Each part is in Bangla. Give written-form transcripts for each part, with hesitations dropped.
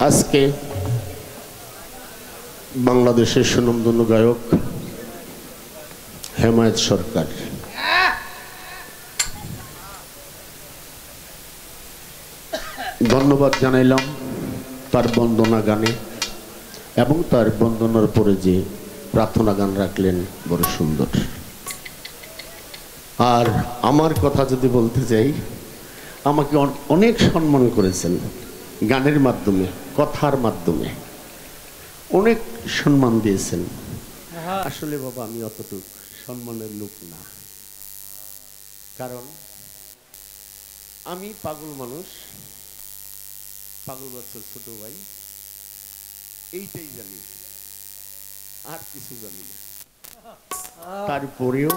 আজকে বাংলাদেশের সুনামধন্য গায়ক হেমায়েত সরকার ধন্যবাদ জানাইলাম তার বন্দনা গানে এবং তার বন্দনার পরে যে প্রার্থনা গান রাখলেন বড় সুন্দর। আর আমার কথা যদি বলতে চাই, আমাকে অনেক সম্মান করেছেন গানের মাধ্যমে, কথার মাধ্যমে অনেক সম্মান দিয়েছেন। আসলে বাবা আমি অতটুকু সম্মানের লোক না, কারণ আমি পাগল মানুষ, পাগল বাচ্চার ছোট ভাই, এইটাই জানি, আর কিছু জানি না। তারপরেও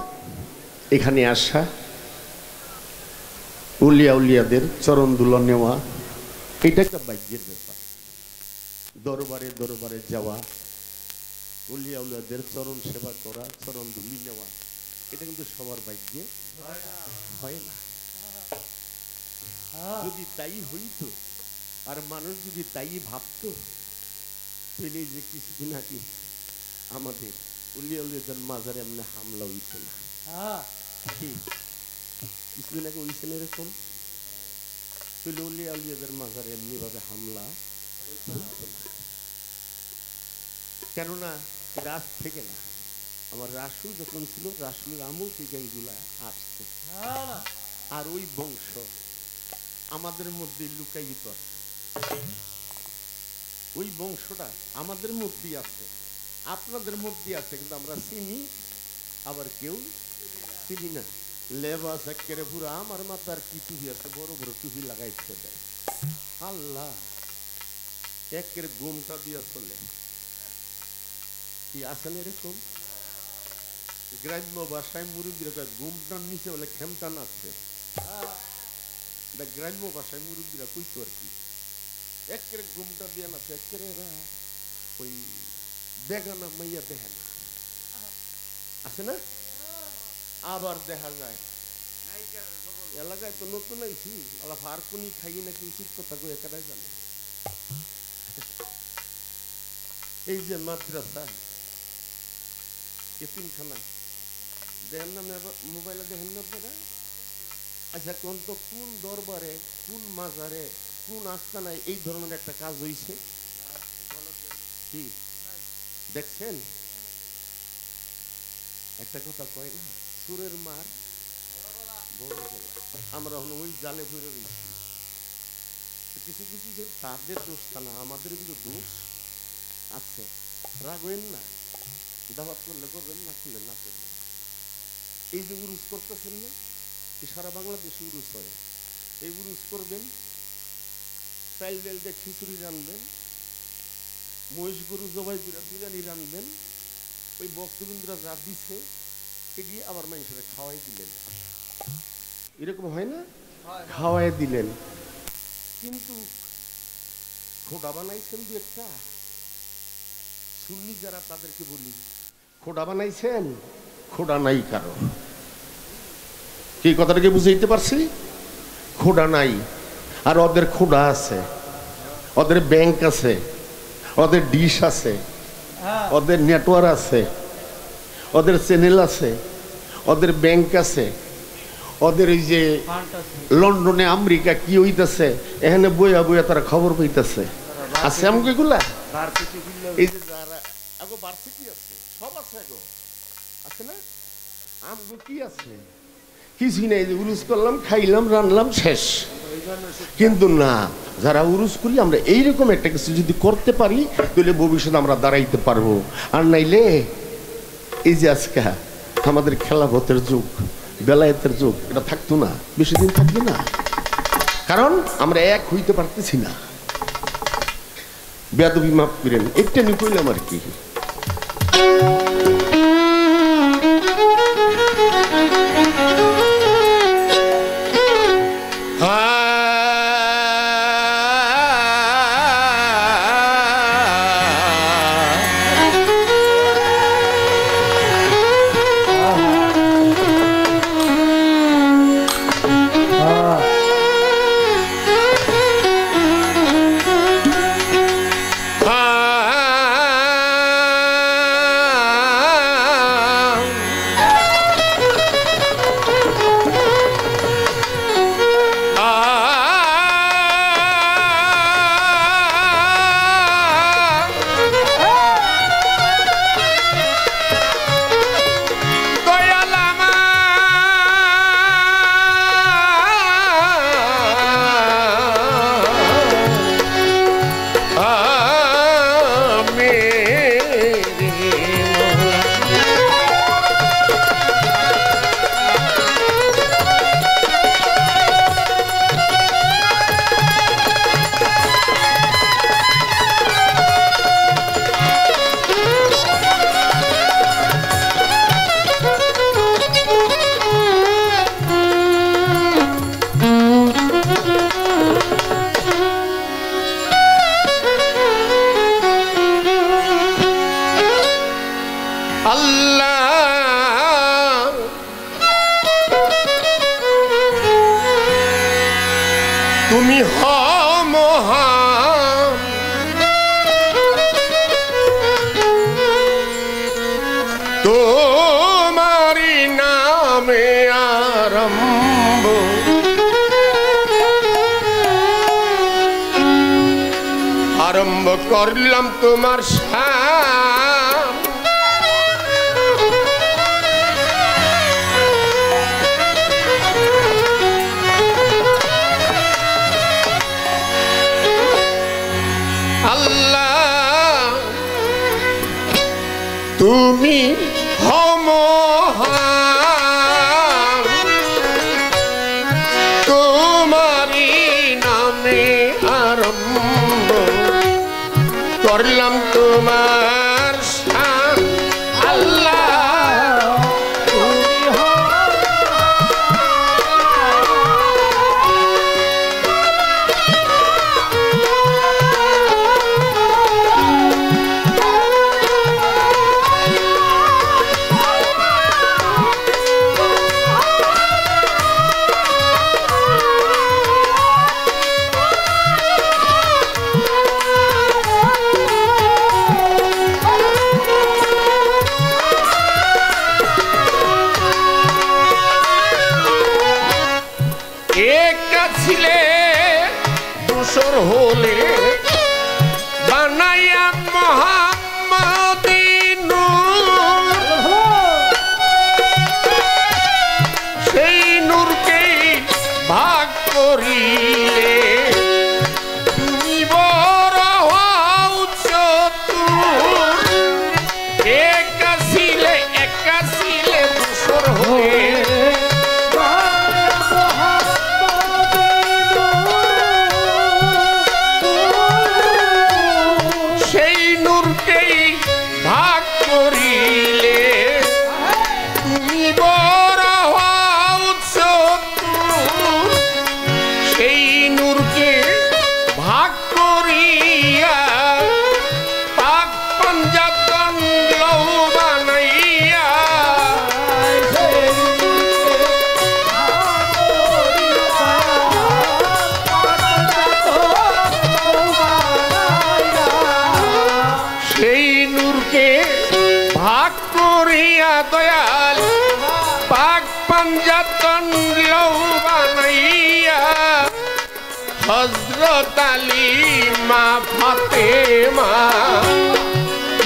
এখানে আসা, উলিয়া উলিয়াদের চরণ দুলা নেওয়া, এটা একটা ভাগ্যের ব্যাপার। দরবারে দরবারে যাওয়া, উলিয়া উলিয়াদের চরণ সেবা করা, চরণ ধুলি নেওয়া, এটা কিন্তু সবার ভাগ্যে হয় না। যদি তাই হইতো আর মানুষ যদি তাই ভাবতো, তাহলে যে কিছুদিন আগে আমাদের উলিয়া উলিয়াদের মাজারে এমনি হামলা হইতো না। কিছুদিন আগে হইছে না এরকম, তাহলে উলিয়া উলিয়াদের মাজারে এমনি ভাবে হামলা হইতো না। কেননা রাস থেকে না, আমার রাসুল যখন ছিল, রাসুলের আমল থেকে এইগুলা আসছে। আর ওই বংশ আমাদের মধ্যে লুকায়িত আছে, ওই বংশটা আমাদের মধ্যেই আছে, আপনাদের মধ্যে আছে, কিন্তু আমরা চিনি আবার কেউ চিনি না। লেবাস একেবারে পুরো আমার মাথার কি টুপি আছে, বড় বড় টুপি লাগাইছে দেয় আল্লাহ, একের গোমটা দিয়া চলে। কি আসেন এরকম গ্রাম্য ভাষায় মুরব্বীরা গোমটার নিচে বলে খেমটান আছে, গ্রাম্য ভাষায় মুরব্বীরা কইতো আর কি, একের গোমটা দিয়ে না একের ওই বেগানা মাইয়া দেখে না, আছে না? আবার দেখা যায় এলাকায় তো নতুন আইছি, আর কোনি খাই নাকি উচিত কথা কই একাটাই জানে। এই যে মাদ্রাসা এতিমখানা দেখেন না, মোবাইলে দেখেন না আপনারা? আচ্ছা কোন তো কোন দরবারে, কোন মাজারে, কোন আস্তানায় এই ধরনের একটা কাজ হইছে কি দেখছেন? একটা কথা কয় না, সুরের মার বড় গলা। আমরা ওই জালে পড়ে রয়েছি। কিছু কিছু যে তাদের দোষ তা না, আমাদের কিন্তু দোষ আছে। রাগ হইন না, দাওয়াত করলে করবেন, না করলে না করবেন। এই যে উরুস করতেছেন না, সারা বাংলাদেশে উরুস হয়, এই উরুস করবেন, চাইল ডাল দিয়ে খিচুড়ি রানবেন, মহিষ গরু জবাই করে বিরিয়ানি রানবেন, ওই বক্তবৃন্দরা যা দিছে এটি আবার মানুষেরা খাওয়াই দিলেন। এরকম হয় না? খাওয়াই দিলেন, কিন্তু খোদা বানাইছেন দু একটা সুন্নি যারা, তাদেরকে বলি খোদা বানাইছেন, খোদা নাই কারো। কি কথাটাকে বুঝাইতে পারছি? খোদা নাই, আর ওদের খোদা আছে, ওদের ব্যাংক আছে, ওদের ডিশ আছে, ওদের নেটওয়ার্ক আছে, ওদের চ্যানেল আছে, ওদের ব্যাংক আছে, ওদের এই যে লন্ডনে আমেরিকা কি হইতেছে এখানে বইয়া বইয়া তারা খবর পাইতেছে। আছে আমাকে এগুলা, এই যে যারা আগো ভার্সিটি আছে, সব আছে আগো, আছে না? আমগো কি আছে? কিছুই নাই, যে উরুস করলাম, খাইলাম, রানলাম, শেষ। কিন্তু না, যারা উরুস করি আমরা এইরকম একটা কিছু যদি করতে পারি, তাহলে ভবিষ্যতে আমরা দাঁড়াইতে পারবো। আর নাইলে এই যে আজকে আমাদের খেলাফতের যুগ, বেলায়েতের যুগ, এটা থাকতো না, বেশি দিন থাকবে না, কারণ আমরা এক হইতে পারতেছি না। বেয়াদবি মাফ করেন, একটা নিয়ে কইলাম আর কি। আল্লাহ তুমি হও মহান তোমারি নামে আরম্ভ আরম্ভ করলাম তোমার শান আল্লাহ তুমি হও মহান তোমারি নামে আরম্ভ করলাম তোমার শান আল্লাহ হলে বানাইয়া মোহাম্মদিন সেই নূরকে ভাগ করিলে তুমি বড় হও চতুর একাশিলে দোসর হয়ে দয়াল পাক পাঞ্জাতন লৌ বানাইয়া হযরত আলী মা ফাতেমা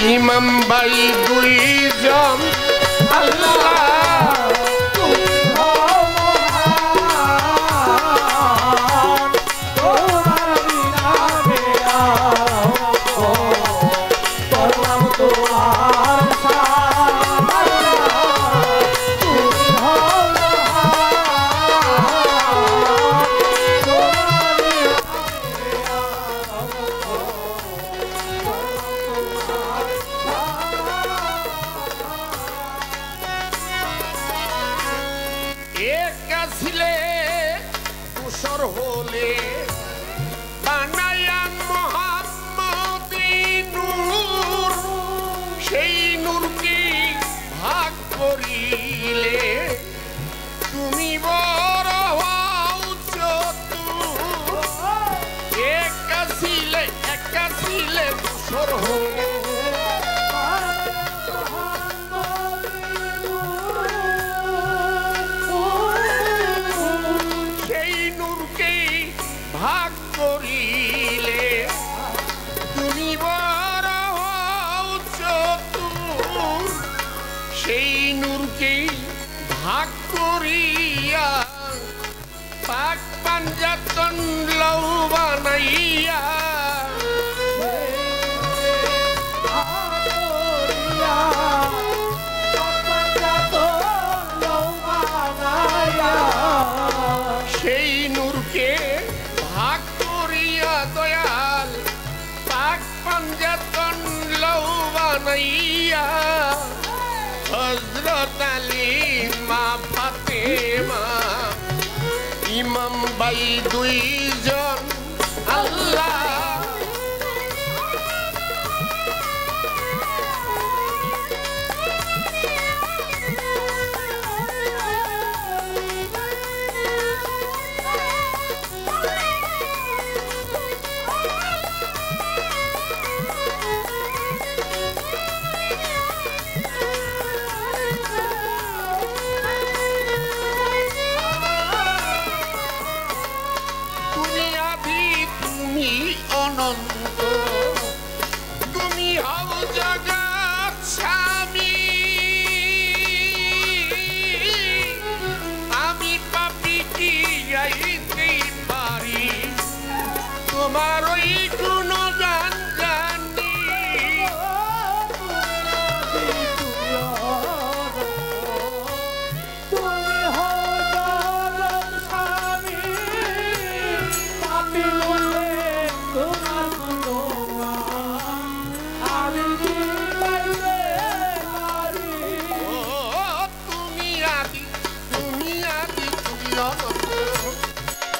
ইমাম ভাই দুইজন আল্লাহ হলে বানায়া মোহাম্মদিন নূর সেই নূরকে ভাগ করিলে তুমি বড় হও চতুর একাশিলে দোসর হলে ভাগ করিলে তুমি বড় হও চতুর সেই নূরকে ভাগ করিয়া পাক পাঞ্জাতন লৌ বানাইয়া সেই নূরকে ভাগ করিয়া দয়াল পাক পাঞ্জাতন লৌ বানাইয়া হযরত আলী মা ফাতেমা ইমাম ভাই দুইজন আল্লাহ অনন্ত তুমি হও জগৎ স্বামী আমি পাপী কি গাইতে পারি তোমার ওই গুণগান জানি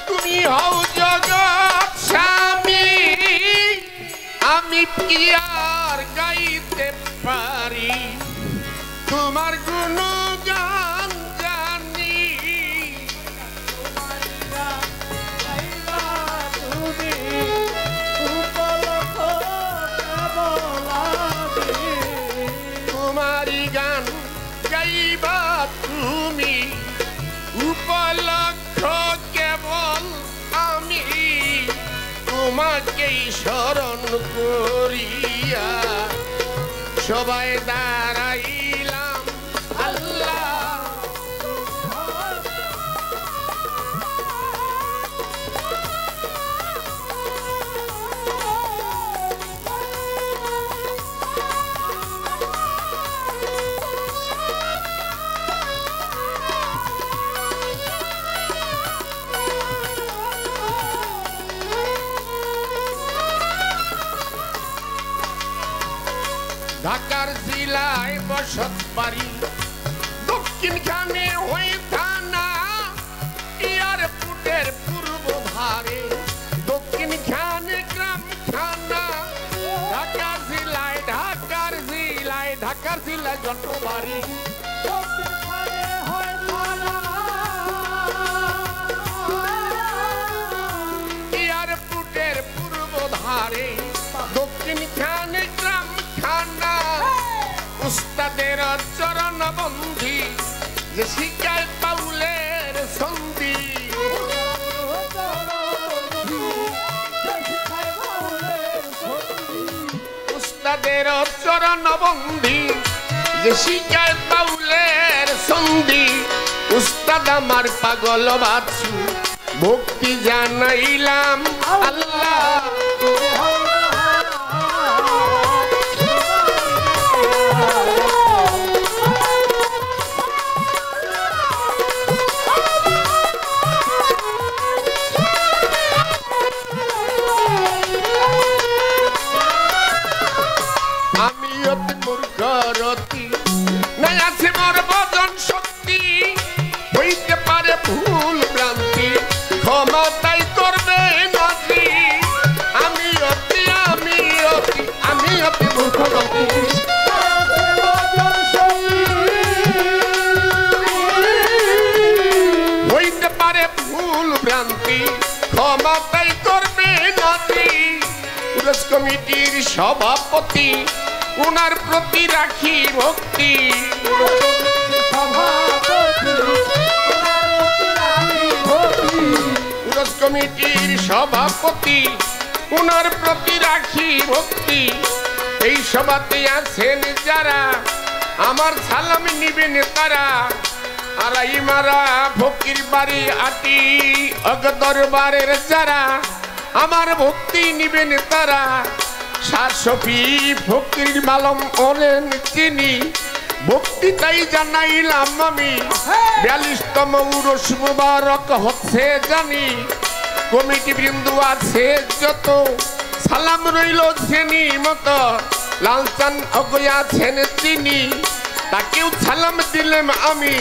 তুমি হও জগৎ স্বামী আমি কি আর গাইতে পারি তোমার গুণগান জানি তোমারি গান গাইবা তুমি উপলক্ষ কেবল আমি তোমাকেই স্মরণ করিয়া সবাই দাঁড়াইলাম আল্লাহ ঢাকার জেলায় বসত বাড়ি দক্ষিণ খানে হয়ে থানা এয়ারপোর্টের পূর্ব ধারে দক্ষিণ খানে গ্রাম থানা ঢাকার জেলায় জন্ম বাড়ি এয়ারপোর্টের পূর্ব ধারে দক্ষিণ খানে গ্রাম থানা উস্তাদের চরণ বন্ধি যে শিকায় পাউলের সন্ধি উস্তাদের চরণ বন্ধি যে শিকায় পাউলের সন্ধি উস্তাদ আমার পাগল বাছু ভক্তি জানাইলাম আল্লাহ ভুল ভ্রান্তি ক্ষমতাই করবে নাতি আমি অতি মূর্খ হইতে পারে ভুল ভ্রান্তি ক্ষমতাই করবে নাতি পুরস কমিটির সভাপতি উনার প্রতি রাখি ভক্তি কমিটির সভাপতি উনার প্রতি রাখি ভক্তি এই সভাতে আছেন যারা আমার সালাম নিবেন তারা আড়াই মারা ফকির বাড়ি আটি অগদরবারের যারা আমার ভক্তি নিবেন তারা শাসফি ফকির মালম ওলেন চিনি ভক্তি তাই জানাইলাম আমি 42তম উরস মুবারক হচ্ছে জানি কমিটি বৃন্দ আছে যত সালাম রইল শ্রেণী মতো লালচান অগয়া আছেন চিনি তাকেও সালাম দিলাম আমি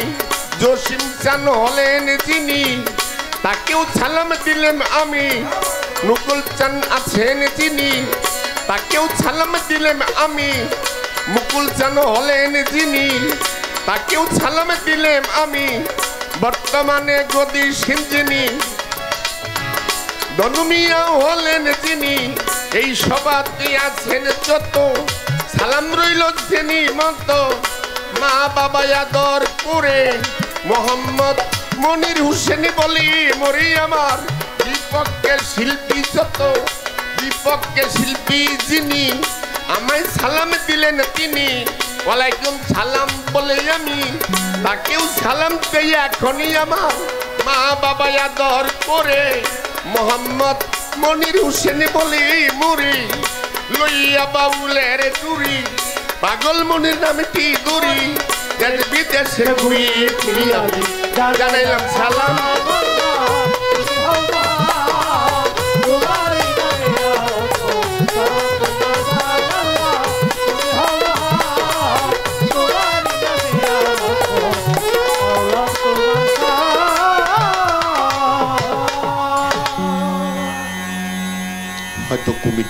জসিম চান হলেন চিনি তাকেও সালাম দিলাম আমি নুকুল চান আছেন চিনি তাকেও সালাম দিলাম আমি মুকুল চান হলেন যিনি তাকেও সালাম দিলাম আমি বর্তমানে গদি সিঞ্জিনি দনুমিয়া হলেন যিনি এই সভাতে আছেন যত সালাম রইল যিনি মতো মা বাবা আদর করে মোহাম্মদ মনির হোসেন বলি মরি আমার বিপক্ষের শিল্পী যত পক্ষে শিল্পী যিনি আমায় সালাম দিলেন তিনি ওয়ালাইকুম সালাম বলে আমি তাকেও সালাম দেই এখনই আমার মা বাবা আদর করে মোহাম্মদ মনির হোসেন বলে মুরি লইয়া বাউলের চুরি পাগল মনির নামটি দূরি দেশ বিদেশে ঘুরি ফিরি আমি জানাইলাম সালাম হয়তো কমিটি